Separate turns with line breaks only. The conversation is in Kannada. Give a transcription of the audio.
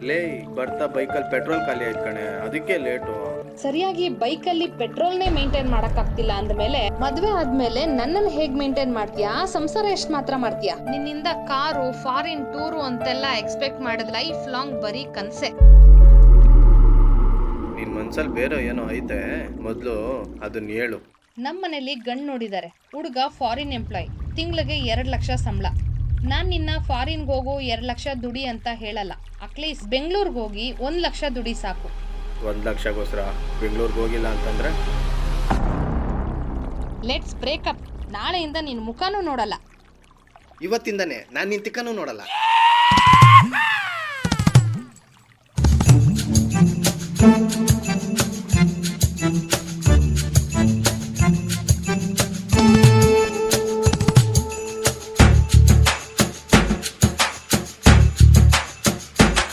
ಲೇ ಬರ್ತಾ ಬೈಕಲ್ಲಿ ಪೆಟ್ರೋಲ್ ಖಾಲಿ ಆಯ್ತು ಕಣೆ, ಅದಕ್ಕೆ ಲೇಟು.
ಸರಿಯಾಗಿ ಬೈಕಲ್ಲಿ ಪೆಟ್ರೋಲ್ನೇ ಮೇಂಟೈನ್ ಮಾಡಕ್ ಆಗ್ತಿಲ್ಲ ಅಂದ್ಮೇಲೆ ಮದ್ವೆ ಆದ್ಮೇಲೆ ನನ್ನನ್ನು ಹೇಗ್ ಮೇಂಟೈನ್ ಮಾಡ್ತೀಯಾ? ಸಂಸಾರ ಎಷ್ಟ್ ಮಾತ್ರ ಮಾಡ್ತೀಯಾ? ನಿನ್ನಿಂದ ಕಾರು, ಫಾರಿನ್ ಟೂರು ಅಂತೆಲ್ಲ ಎಕ್ಸ್ಪೆಕ್ಟ್ ಮಾಡಿದ್ ಲೈಫ್ ಲಾಂಗ್ ಬರೀ ಕನ್ಸೆ.
ನಿನ್ ಮನ್ಸಲ್ಲಿ ಬೇರೆ ಏನೋ ಐತೆ, ಮೊದ್ಲು ಅದನ್ನ ಹೇಳು.
ನಮ್ಮನೇಲಿ ಗಂಡ್ ನೋಡಿದ್ದಾರೆ. ಹುಡುಗ ಫಾರಿನ್ ಎಂಪ್ಲಾಯ್, ತಿಂಗ್ಳಿಗೆ 2 ಲಕ್ಷ ಸಂಬಳ. ನಾನ್ ನಿನ್ನ ಫಾರಿನ್ಗೆ ಹೋಗು 2 ಲಕ್ಷ ದುಡಿ ಅಂತ ಹೇಳಲ್ಲ. ಅಟ್ಲೀಸ್ಟ್ ಬೆಂಗಳೂರಿಗೆ ಹೋಗಿ 1 ಲಕ್ಷ ದುಡಿ ಸಾಕು.
1 ಲಕ್ಷಗೋಸ್ಕರ ಬೆಂಗಳೂರಿಗೆ ಹೋಗಿಲ್ಲ ಅಂತಂದ್ರೆ
ಲೆಟ್ಸ್ ಬ್ರೇಕಪ್. ನಾಳೆಯಿಂದ ನಿನ್ ಮುಖನೂ ನೋಡಲ್ಲ.
ಇವತ್ತಿಂದನೇ ನಾನು ನಿನ್ ತಿಕ್ಕನೂ ನೋಡಲ್ಲ.